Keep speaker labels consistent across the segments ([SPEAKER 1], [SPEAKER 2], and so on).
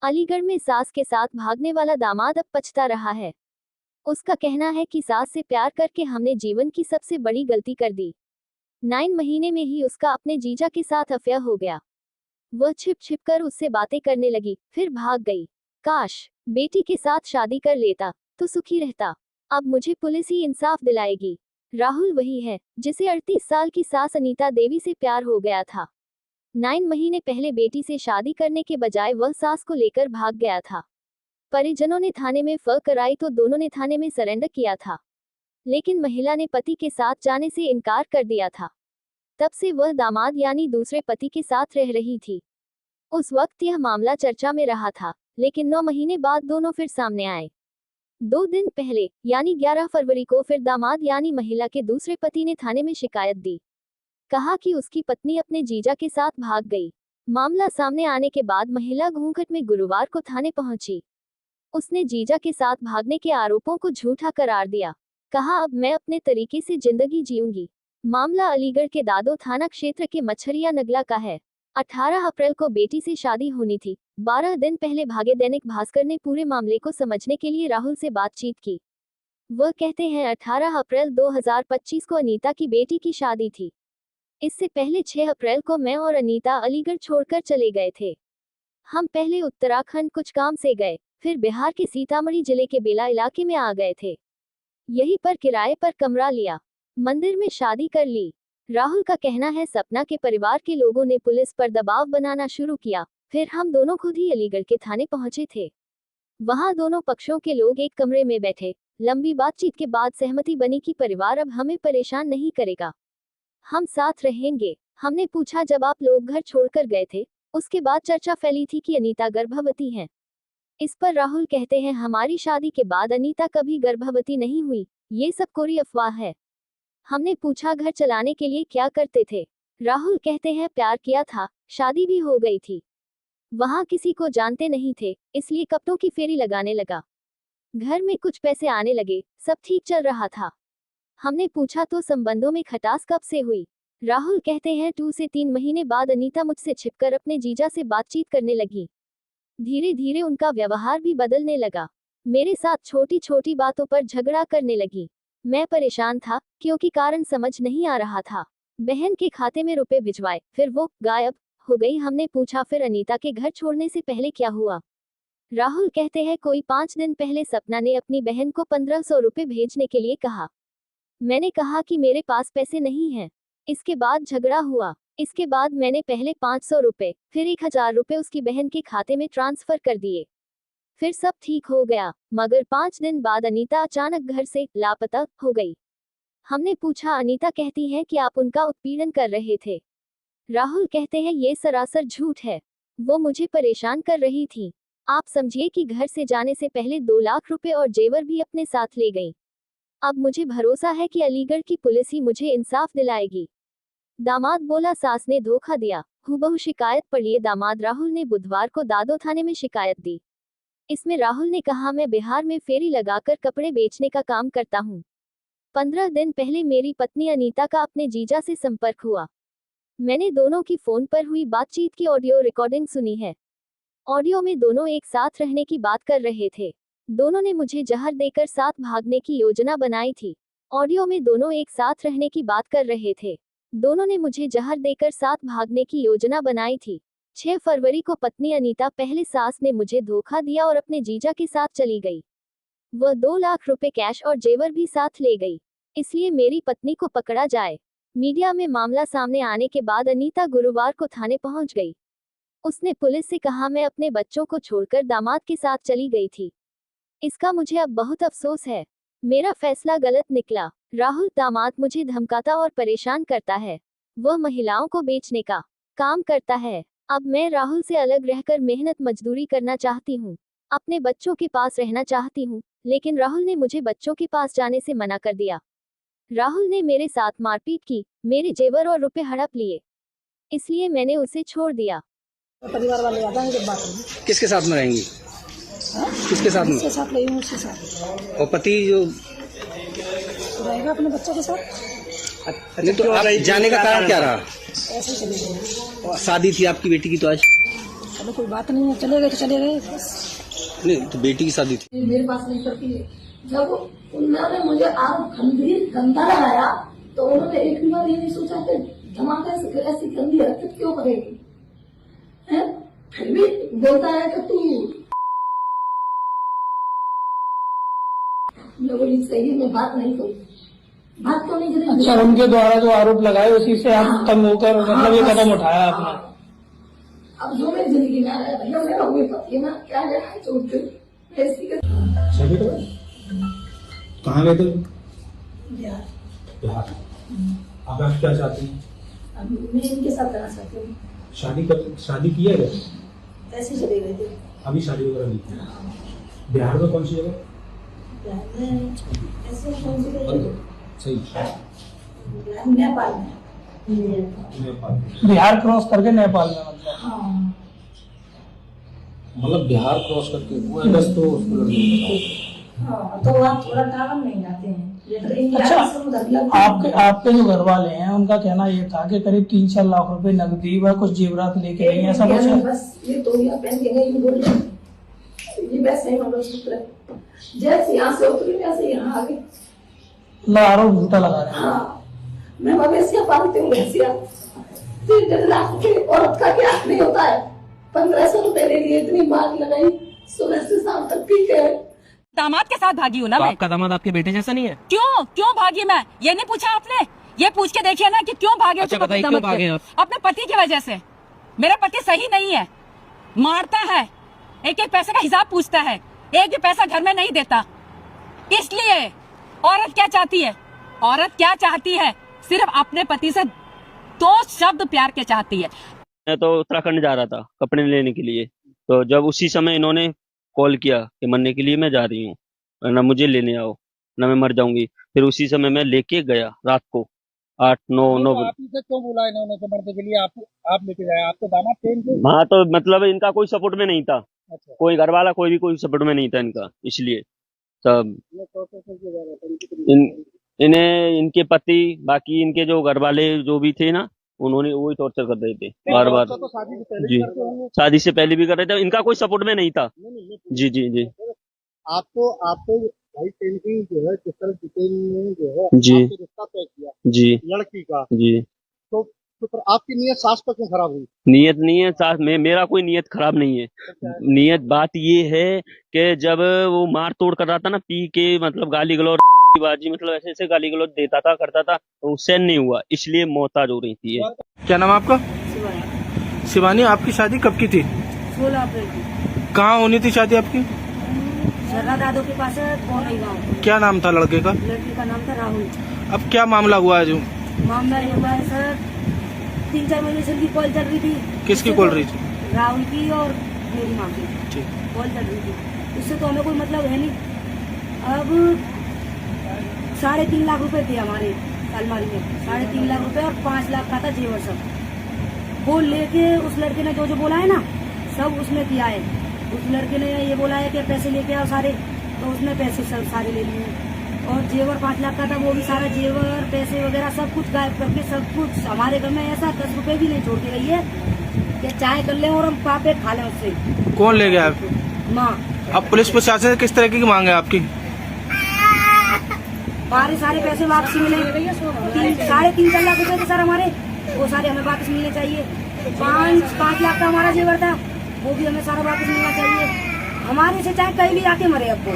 [SPEAKER 1] अलीगढ़ में सास के साथ भागने वाला दामाद अब पछता रहा है। उसका कहना है कि सास से प्यार करके हमने जीवन की सबसे बड़ी गलती कर दी। 9 महीने में ही उसका अपने जीजा के साथ अफेयर हो गया। वह छिप छिप कर उससे बातें करने लगी, फिर भाग गई। काश बेटी के साथ शादी कर लेता तो सुखी रहता। अब मुझे पुलिस ही इंसाफ दिलाएगी। राहुल वही है जिसे 38 साल की सास अनीता देवी से प्यार हो गया था। 9 महीने पहले बेटी से शादी करने के बजाय वह सास को लेकर भाग गया था। परिजनों ने थाने में फर्क कराई तो दोनों ने थाने में सरेंडर किया था, लेकिन महिला ने पति के साथ जाने से इनकार कर दिया था। तब से वह दामाद यानी दूसरे पति के साथ रह रही थी। उस वक्त यह मामला चर्चा में रहा था, लेकिन 9 महीने बाद दोनों फिर सामने आए। 2 दिन पहले यानी 11 फरवरी को फिर दामाद यानी महिला के दूसरे पति ने थाने में शिकायत दी। कहा कि उसकी पत्नी अपने जीजा के साथ भाग गई। मामला सामने आने के बाद महिला घूंघट में गुरुवार को थाने पहुंची। उसने जीजा के साथ भागने के आरोपों को झूठा करार दिया। कहा, अब मैं अपने तरीके से जिंदगी जीऊंगी। मामला अलीगढ़ के दादो थाना क्षेत्र के मच्छरिया नगला का है। 18 अप्रैल को बेटी से शादी होनी थी। 12 दिन पहले भागे दैनिक भास्कर ने पूरे मामले को समझने के लिए राहुल से बातचीत की। वह कहते हैं 18 अप्रैल 2025 को अनीता की बेटी की शादी थी। इससे पहले 6 अप्रैल को मैं और अनीता अलीगढ़ छोड़कर चले गए थे। हम पहले उत्तराखंड कुछ काम से गए, फिर बिहार के सीतामढ़ी जिले के बेला इलाके में आ गए थे। यहीं पर किराए पर कमरा लिया, मंदिर में शादी कर ली। राहुल का कहना है सपना के परिवार के लोगों ने पुलिस पर दबाव बनाना शुरू किया, फिर हम दोनों खुद ही अलीगढ़ के थाने पहुंचे थे। वहां दोनों पक्षों के लोग एक कमरे में बैठे। लंबी बातचीत के बाद सहमति बनी कि परिवार अब हमें परेशान नहीं करेगा, हम साथ रहेंगे। हमने पूछा, जब आप लोग घर छोड़कर गए थे उसके बाद चर्चा फैली थी कि अनीता गर्भवती हैं। इस पर राहुल कहते हैं, हमारी शादी के बाद अनीता कभी गर्भवती नहीं हुई, ये सब कोरी अफवाह है। हमने पूछा, घर चलाने के लिए क्या करते थे? राहुल कहते हैं, प्यार किया था, शादी भी हो गई थी। वहां किसी को जानते नहीं थे, इसलिए कपड़ों की फेरी लगाने लगा। घर में कुछ पैसे आने लगे, सब ठीक चल रहा था। हमने पूछा तो संबंधों में खटास कब से हुई? राहुल कहते हैं, 2 से 3 महीने बाद अनीता मुझसे छिपकर अपने जीजा से बातचीत करने लगी। धीरे धीरे उनका व्यवहार भी बदलने लगा। मेरे साथ छोटी छोटी बातों पर झगड़ा करने लगी। मैं परेशान था क्योंकि कारण समझ नहीं आ रहा था। बहन के खाते में रुपए भिजवाए, फिर वो गायब हो गई। हमने पूछा, फिर अनीता के घर छोड़ने से पहले क्या हुआ? राहुल कहते हैं, कोई 5 दिन पहले सपना ने अपनी बहन को 1500 रुपए भेजने के लिए कहा। मैंने कहा कि मेरे पास पैसे नहीं हैं। इसके बाद झगड़ा हुआ। इसके बाद मैंने पहले 500 रुपए, फिर 1000 रुपए उसकी बहन के खाते में ट्रांसफर कर दिए। फिर सब ठीक हो गया, मगर 5 दिन बाद अनीता अचानक घर से लापता हो गई। हमने पूछा, अनीता कहती है कि आप उनका उत्पीड़न कर रहे थे। राहुल कहते हैं, ये सरासर झूठ है, वो मुझे परेशान कर रही थी। आप समझिए कि घर से जाने से पहले 2 लाख रुपए और जेवर भी अपने साथ ले गई। अब मुझे भरोसा है कि अलीगढ़ की पुलिस ही मुझे इंसाफ दिलाएगी। दामाद बोला, सास ने धोखा दिया, हूबहू शिकायत पर लिए दामाद राहुल ने बुधवार को दादो थाने में शिकायत दी। इसमें राहुल ने कहा, मैं बिहार में फेरी लगाकर कपड़े बेचने का काम करता हूँ। 15 दिन पहले मेरी पत्नी अनीता का अपने जीजा से संपर्क हुआ। मैंने दोनों की फोन पर हुई बातचीत की ऑडियो रिकॉर्डिंग सुनी है। ऑडियो में दोनों एक साथ रहने की बात कर रहे थे। दोनों ने मुझे जहर देकर साथ भागने की योजना बनाई थी। ऑडियो में दोनों एक साथ रहने की बात कर रहे थे। दोनों ने मुझे जहर देकर साथ भागने की योजना बनाई थी। 6 फरवरी को पत्नी अनीता पहले सास ने मुझे धोखा दिया और अपने जीजा के साथ चली गई। वह 2 लाख रुपए कैश और जेवर भी साथ ले गई, इसलिए मेरी पत्नी को पकड़ा जाए। मीडिया में मामला सामने आने के बाद अनीता गुरुवार को थाने पहुंच गई। उसने पुलिस से कहा, मैं अपने बच्चों को छोड़कर दामाद के साथ चली गई थी। इसका मुझे अब बहुत अफसोस है। मेरा फैसला गलत निकला। राहुल, दामाद मुझे धमकाता और परेशान करता है। वह महिलाओं को बेचने का काम करता है। अब मैं राहुल से अलग रहकर मेहनत मजदूरी करना चाहती हूँ। अपने बच्चों के पास रहना चाहती हूँ, लेकिन राहुल ने मुझे बच्चों के पास जाने से मना कर दिया। राहुल ने मेरे साथ मारपीट की, मेरे जेवर और रुपए हड़प लिए, इसलिए मैंने उसे छोड़ दिया।
[SPEAKER 2] परिवार वाले आ जाएंगे जब बात होगी।
[SPEAKER 3] किसके साथ में रहेंगी? किसके साथ में?
[SPEAKER 2] उसके साथ रही हूँ, उसके साथ।
[SPEAKER 3] और पति जो
[SPEAKER 2] तो रहेगा अपने बच्चों के साथ।
[SPEAKER 3] नहीं, तो आप जाने का कारण क्या रहा?
[SPEAKER 2] ऐसे ही चली गई।
[SPEAKER 3] शादी थी आपकी बेटी की तो आज
[SPEAKER 2] चलो कोई बात नहीं है, चले गए तो चले गए बस।
[SPEAKER 3] नहीं तो बेटी की शादी थी।
[SPEAKER 4] मेरे पास नहीं करती है। जब उन्होंने मुझे आरोप गंदा लगाया तो उन्होंने एक भी बार ये नहीं सोचा कि धमाके से ऐसी गंदी हरकत क्यों करेगी, है? फिर भी बोलता है कि तू, मैं बोली सही, मैं बात नहीं करूँ, बात क्यों नहीं करेगी।
[SPEAKER 2] अच्छा, उनके द्वारा जो आरोप लगाए उसी से आप तंग होकर मतलब ये कदम उठाया आपने।
[SPEAKER 4] अब जो मेरी जिंदगी में आ रहा है भैया, मेरा हुए पति है, क्या है चोट ऐसी का।
[SPEAKER 5] कहाँ गए थे?
[SPEAKER 4] बिहार।
[SPEAKER 5] बिहार। अब आप क्या चाहती हैं?
[SPEAKER 4] अब मैं इनके साथ रहना चाहती हूँ।
[SPEAKER 5] शादी की है क्या?
[SPEAKER 4] ऐसे चले गए थे।
[SPEAKER 5] अभी शादी वगैरह नहीं की। बिहार में कौन सी जगह?
[SPEAKER 4] बिहार में ऐसे कौन सी जगह?
[SPEAKER 5] सही।
[SPEAKER 4] नेपाल में।
[SPEAKER 5] नेपाल।
[SPEAKER 2] बिहार क्रॉस करके नेपाल में मतलब।
[SPEAKER 4] हाँ।
[SPEAKER 5] मतलब बिहार क्रॉस करके वो एड्रेस तो उसको लड़की
[SPEAKER 4] हाँ, तो आप थोड़ा टावर नहीं जाते हैं।
[SPEAKER 2] अच्छा, आपके जो घर वाले हैं उनका कहना ये था कि करीब 3-4 लाख रुपए नकदी व कुछ जेवरात लेके गई, ऐसा कुछ है?
[SPEAKER 4] बस ये तोलिया पहन के गई, बोल ये वैसे ही मंगलसूत्र है। जैसे यहाँ से उतरी वैसे यहाँ आ गई।
[SPEAKER 2] आरोप झूठा लगा रहे हैं।
[SPEAKER 4] हाँ, मैं मवेशियाँ पालती हूँ, भैंसिया। 3 लाख की औरत का क्या नहीं होता है। 1500 रुपए ले लिए, इतनी मार लगाई, सुबह से शाम तक पी के।
[SPEAKER 6] दामाद के साथ भागी हूँ ना
[SPEAKER 7] तो
[SPEAKER 6] मैं।
[SPEAKER 7] आपका दामाद आपके बेटे जैसा नहीं है?
[SPEAKER 6] क्यों भागी मैं? ये नहीं पूछा आपने? ये पूछ के देखिए ना कि क्यों भागे।
[SPEAKER 7] अच्छा
[SPEAKER 6] तुम
[SPEAKER 7] बताइए,
[SPEAKER 6] अपने
[SPEAKER 7] क्यों
[SPEAKER 6] दामाद
[SPEAKER 7] भागे
[SPEAKER 6] से?
[SPEAKER 7] आप?
[SPEAKER 6] अपने पति की वजह से। मेरा पति सही नहीं है, मारता है, एक एक पैसे का हिसाब पूछता है, एक भी पैसा घर में नहीं देता। इसलिए औरत क्या चाहती है? औरत क्या चाहती है? सिर्फ अपने पति से 2 शब्द प्यार के चाहती है।
[SPEAKER 8] मैं तो उत्तराखंड जा रहा था कपड़े लेने के लिए, तो जब उसी समय इन्होंने कॉल किया कि मरने के लिए मैं जा रही हूँ, ना मुझे लेने आओ, ना मैं मर जाऊंगी। फिर उसी समय मैं लेके गया रात को 8-9 बजे।
[SPEAKER 3] से क्यों बोला इन्होंने कि मरने के लिए आप लेके जाए? आपके दामाद थे इनके?
[SPEAKER 8] हाँ, तो मतलब इनका कोई सपोर्ट में नहीं था।
[SPEAKER 3] अच्छा।
[SPEAKER 8] कोई घर वाला कोई भी कोई सपोर्ट में नहीं था इनका, इसलिए तब इन्हें इनके पति, बाकी इनके जो घर वाले जो भी थे ना, उन्होंने वही टॉर्चर कर रहे थे बार बार।
[SPEAKER 3] तो शादी से पहले
[SPEAKER 8] जी,
[SPEAKER 3] करते होंगे।
[SPEAKER 8] शादी से पहले भी कर रहे थे, इनका कोई सपोर्ट में नहीं था। जी जी जी
[SPEAKER 3] आपको भाई टेंशन जो है, जिस तरह डिटेल में जो है
[SPEAKER 8] जी
[SPEAKER 3] आपसे रिश्ता तय किया
[SPEAKER 8] जी
[SPEAKER 3] लड़की का,
[SPEAKER 8] जी।
[SPEAKER 3] तो फिर आपकी नीयत सास पर क्यों खराब हुई?
[SPEAKER 8] नियत नहीं है साथ में, मेरा कोई नियत खराब नहीं है। नियत बात ये है कि जब वो मार तोड़ कर रहा था ना, पी के, मतलब गाली गलौज बाजी, मतलब ऐसे ऐसे गाली गलौज देता था, करता था, तो उससे नहीं हुआ, इसलिए मोहताज हो रही थी।
[SPEAKER 9] क्या नाम है आपका? शिवानी। आपकी शादी कब की थी?
[SPEAKER 6] 16 अप्रैल को
[SPEAKER 9] कहाँ होनी थी शादी आपकी?
[SPEAKER 6] शर्रा दादो के पास पौनी गाँव।
[SPEAKER 9] क्या नाम था लड़के का?
[SPEAKER 6] लड़की का नाम था राहुल।
[SPEAKER 9] अब क्या मामला हुआ है? जो
[SPEAKER 6] मामला ये हुआ है सर, 3-4 महीने से उनकी कॉल चल रही थी।
[SPEAKER 9] किसकी कॉल रही थी?
[SPEAKER 6] राहुल की और मेरी माँ की
[SPEAKER 9] ठीक।
[SPEAKER 6] कॉल चल रही थी। उससे तो हमें कोई मतलब है नहीं। अब 3.5 लाख रुपए थे हमारे अलमारी में, 3.5 लाख रुपए और 5 लाख का था जेवर सब। वो लेके उस लड़के ने जो बोला है ना, सब उसने किया है। उस लड़के ने ये बोला है कि पैसे लेके आओ सारे, तो उसने पैसे सब सारे ले लिए। और जेवर 5 लाख का था, वो भी सारा जेवर, पैसे वगैरह सब कुछ गायब करके, सब कुछ हमारे घर में ऐसा 10 रुपए भी नहीं छोड़ के गई है कि चाय कर ले और हम पापे खा लें उससे।
[SPEAKER 9] कौन ले गया?
[SPEAKER 6] माँ।
[SPEAKER 9] अब पुलिस प्रशासन से किस तरह की मांग है आपकी?
[SPEAKER 6] हमारे सारे पैसे वापस मिले। 3.5-4 लाख रुपए थे सर हमारे, वो सारे हमें वापस मिलने चाहिए। 5 लाख का हमारा जेवर था, वो भी हमें सारा वापस मिलना चाहिए। हमारे से चाहे कहीं भी आके मरे, अब वो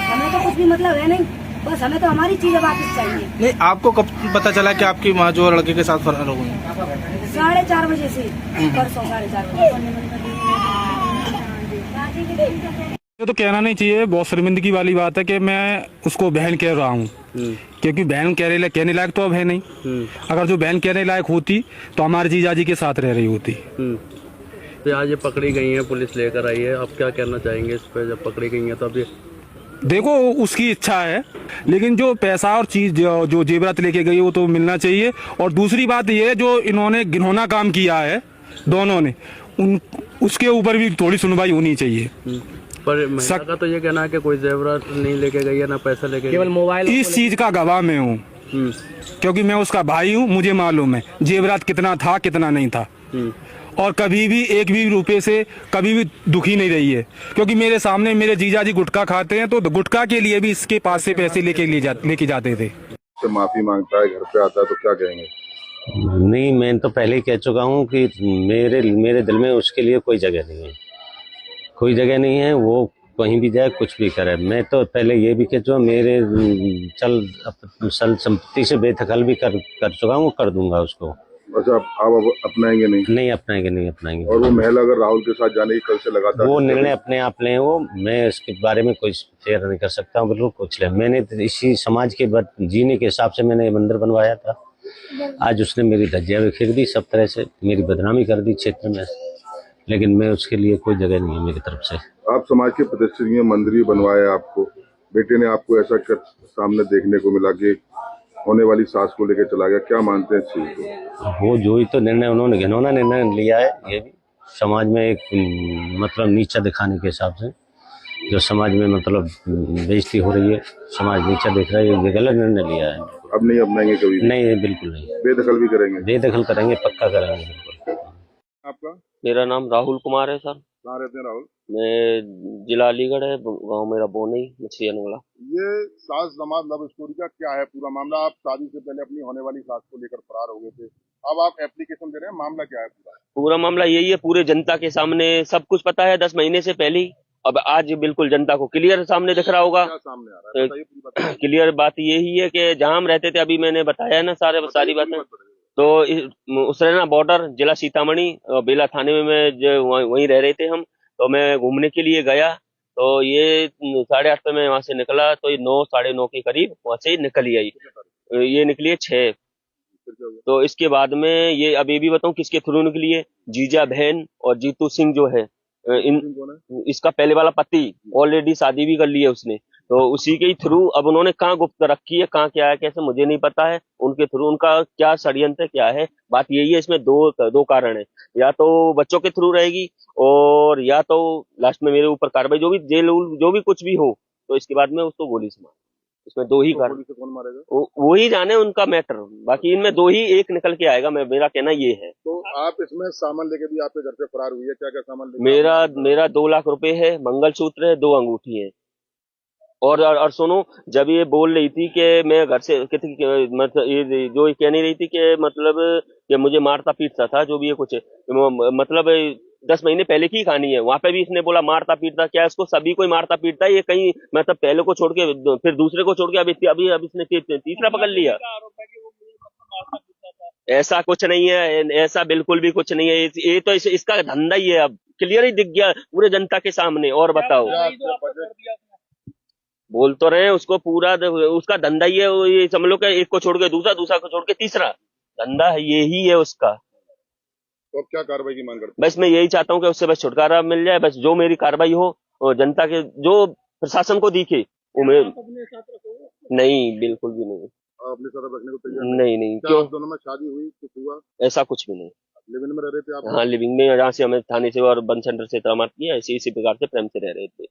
[SPEAKER 6] हमें तो कुछ भी मतलब है नहीं, बस हमें तो हमारी चीजें वापस चाहिए।
[SPEAKER 9] नहीं, आपको कब पता चला कि आपकी माँ जो लड़के के साथ फरार हो गई?
[SPEAKER 6] 4:30 बजे से, परसों 4:30
[SPEAKER 10] ये तो कहना नहीं चाहिए, बहुत शर्मिंदगी वाली बात है कि मैं उसको बहन कह रहा हूँ, क्योंकि बहन कहने लायक तो अब है नहीं। अगर जो बहन कहने लायक होती तो हमारे जीजाजी के साथ रह रही होती।
[SPEAKER 8] तो आज ये पकड़ी गई है, पुलिस लेकर आई है, आप क्या कहना चाहेंगे इस पर? जब पकड़ी गई है तो अब ये
[SPEAKER 10] देखो, उसकी इच्छा है, लेकिन जो पैसा और चीज जो जेवरात लेके गई वो तो मिलना चाहिए। और दूसरी बात ये, जो इन्होंने घिनौना काम किया है दोनों ने, उसके ऊपर भी थोड़ी सुनवाई होनी चाहिए।
[SPEAKER 8] पर महिला का तो ये कहना है कि कोई जेवरात नहीं लेके गई है, ना पैसा लेके, केवल मोबाइल।
[SPEAKER 10] इस चीज का गवाह मैं हूँ, क्योंकि मैं उसका भाई हूँ, मुझे मालूम है जेवरात कितना था कितना नहीं था। और कभी भी एक भी रुपए से कभी भी दुखी नहीं रही है। क्योंकि मेरे सामने मेरे जीजा जी गुटखा खाते हैं, तो गुटखा के लिए भी इसके पास से पैसे लेके जाते थे।
[SPEAKER 7] से माफी मांगता है, घर पे आता है, तो क्या कहेंगे?
[SPEAKER 11] नहीं, मैं तो पहले ही कह चुका हूँ कि मेरे दिल में उसके लिए कोई जगह नहीं है, कोई जगह नहीं है। वो कहीं भी जाए, कुछ भी करे। मैं तो पहले ये भी कह चुका, मेरे चल संपत्ति से बेदखल भी कर चुका हूँ, कर दूंगा उसको।
[SPEAKER 7] अच्छा, आप अपनाएंगे नहीं?
[SPEAKER 11] नहीं अपनाएंगे।
[SPEAKER 7] और वो महिला अगर राहुल के साथ जाने की कल से लगातार,
[SPEAKER 11] वो निर्णय अपने आप लें, वो मैं इसके बारे में कोई शेयर नहीं कर सकता हूँ, बिल्कुल कुछ ले। मैंने इसी समाज के जीने के हिसाब से मैंने ये मंदिर बनवाया था। आज उसने मेरी धज्जियां बिखेर दी, सब तरह से मेरी बदनामी कर दी क्षेत्र में, लेकिन मैं उसके लिए कोई जगह नहीं है मेरी तरफ से।
[SPEAKER 7] आप समाज के प्रतिष्ठित मंदिर भी बनवाया, आपको बेटे ने आपको ऐसा सामने देखने को मिला कि होने वाली सास को लेकर चला गया, क्या मानते हैं इस चीज को?
[SPEAKER 11] वो जो ही तो निर्णय उन्होंने घिनौना निर्णय लिया है, ये भी समाज में एक मतलब नीचा दिखाने के हिसाब से, जो समाज में मतलब बेइज्जती हो रही है, समाज नीचा देख रहा है, ये गलत निर्णय लिया है।
[SPEAKER 7] अब नहीं अपनाएंगे कभी?
[SPEAKER 11] नहीं, बिल्कुल नहीं।
[SPEAKER 7] बेदखल भी करेंगे?
[SPEAKER 11] बेदखल करेंगे, पक्का करेंगे, बिल्कुल।
[SPEAKER 7] आपका?
[SPEAKER 8] मेरा नाम राहुल कुमार है सर।
[SPEAKER 7] कहाँ रहते हैं राहुल?
[SPEAKER 8] मैं जिला अलीगढ़ है, गांव मेरा बोनई, मछिया नंगला।
[SPEAKER 7] ये सास दामाद लव स्टोरी का क्या है पूरा मामला? आप शादी से पहले अपनी होने वाली सास को लेकर फरार हो गए थे, अब आप एप्लीकेशन दे रहे हैं, मामला क्या है पूरा
[SPEAKER 8] मामला यही है, पूरे जनता के सामने सब कुछ पता है 10 महीने से पहले ही। अब आज बिल्कुल जनता को क्लियर सामने दिख रहा होगा।
[SPEAKER 7] क्या सामने आ रहा है, बताइए पूरी बात।
[SPEAKER 8] क्लियर बात यही है कि जहां हम रहते थे, अभी मैंने बताया ना सारी बातें, तो उसरेना बॉर्डर जिला सीतामढ़ी बेला थाने में मैं वहीं रह रहे थे हम। तो मैं घूमने के लिए गया, तो ये 8:30 पे मैं वहां से निकला, तो ये 9 साढ़े 9 के करीब वहां से निकली आई। ये निकली 6। तो इसके बाद में ये अब ये भी बताऊं किसके थ्रू निकली है। जीजा बहन और जीतू सिंह जो है, इसका पहले वाला पति, ऑलरेडी शादी भी कर ली है उसने, तो उसी के थ्रू अब उन्होंने कहाँ गुप्त रखी है, कहाँ क्या है कैसे मुझे नहीं पता है। उनके थ्रू उनका क्या षड्यंत्र क्या है, बात यही है। इसमें दो कारण है, या तो बच्चों के थ्रू रहेगी, और या तो लास्ट में मेरे ऊपर कार्रवाई, जो भी जेल जो भी कुछ भी हो, तो इसके बाद में उसको गोली से मार। इसमें 2 ही कारण,
[SPEAKER 7] कौन मारेगा
[SPEAKER 8] वो ही जाने उनका मैटर। बाकी इनमें 2 ही एक निकल के आएगा, मेरा कहना ये है।
[SPEAKER 7] तो आप इसमें सामान लेके भी आपके घर से फरार हुई है, क्या क्या सामान लेके?
[SPEAKER 8] मेरा 2 लाख रुपए है, मंगलसूत्र है, 2 अंगूठी है। और सुनो, जब ये बोल रही थी कि मैं घर से मतलब ये जो कह नहीं रही थी कि मतलब कि मुझे मारता पीटता था, जो भी ये कुछ मतलब 10 महीने पहले की कहानी है। वहां पे भी इसने बोला मारता पीटता, क्या इसको सभी कोई मारता पीटता है? ये कहीं मतलब पहले को छोड़ के फिर दूसरे को छोड़ के अब इसने तीसरा पकड़ लिया। ऐसा कुछ नहीं है, ऐसा बिल्कुल भी कुछ नहीं है। ये तो इसका धंधा ही है, अब क्लियर ही दिख गया पूरे जनता के सामने। और बताओ, बोल तो रहे हैं उसको पूरा उसका धंधा ही है। ये समझ लो कि एक को छोड़ के दूसरा को छोड़ के तीसरा, धंधा है यही है उसका।
[SPEAKER 7] तो अब क्या कार्रवाई की मांग करते हैं?
[SPEAKER 8] बस मैं यही चाहता हूँ कि उससे बस छुटकारा मिल जाए, बस जो मेरी कार्रवाई हो और जनता के जो प्रशासन को दिखे वो मैं नहीं, बिल्कुल भी नहीं।
[SPEAKER 7] अपने साथ रखने को तैयार
[SPEAKER 8] नहीं।
[SPEAKER 7] क्या
[SPEAKER 8] क्यों?
[SPEAKER 7] आप दोनों में शादी हुई, कुछ हुआ?
[SPEAKER 8] ऐसा कुछ भी नहीं।
[SPEAKER 7] लिव इन में रह रहे थे आप?
[SPEAKER 8] हाँ, लिविंग में, जहाँ से हमें थाने से और वन सेंटर से तमाम किया, इसी प्रकार से प्रेम से रह रहे थे।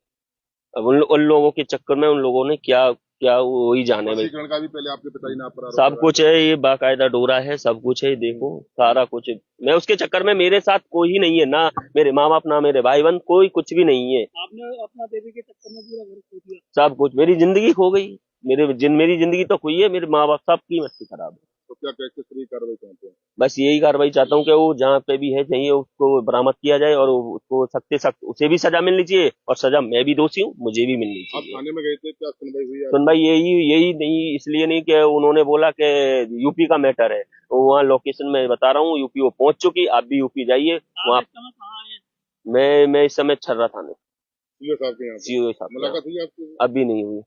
[SPEAKER 8] अब उन लोगों के चक्कर में उन लोगों ने क्या वही जाने में।
[SPEAKER 7] का भी पहले आपके पिताजी ने आप पर
[SPEAKER 8] सब कुछ है, ये बाकायदा डोरा है, सब कुछ है, देखो सारा कुछ है। मैं उसके चक्कर में, मेरे साथ कोई ही नहीं है, ना मेरे माँ बाप ना मेरे भाई बहन, कोई कुछ भी नहीं है।
[SPEAKER 2] आपने अपना देवी के चक्कर में पूरा घर खो दिया।
[SPEAKER 8] सब कुछ, मेरी जिंदगी खो गई। मेरी जिंदगी तो हुई है, मेरे माँ बाप सबकी मस्ती खराब है।
[SPEAKER 7] तो क्या किस तरह की कार्रवाई चाहते हैं?
[SPEAKER 8] बस यही कार्रवाई चाहता हूँ कि वो जहाँ पे भी है चाहिए उसको बरामद किया जाए, और उसको सख्त से सख्त उसे भी सजा मिलनी चाहिए, और सजा मैं भी दोषी हूँ, मुझे भी मिलनी
[SPEAKER 7] आप
[SPEAKER 8] चाहिए।
[SPEAKER 7] थाने में गए थे, क्या सुनवाई हुई?
[SPEAKER 8] सुनवाई यही नहीं, इसलिए नहीं कि उन्होंने बोला कि यूपी का मैटर है, तो वहाँ लोकेशन में बता रहा हूँ, यूपी वो पहुंच चुकी, आप भी यूपी जाइए वहाँ। मैं इस समय छर्रा थाने
[SPEAKER 7] सीओ साहब के यहाँ
[SPEAKER 8] सीओ साहब
[SPEAKER 7] मुलाकात हुई आपकी?
[SPEAKER 8] अभी नहीं हुई।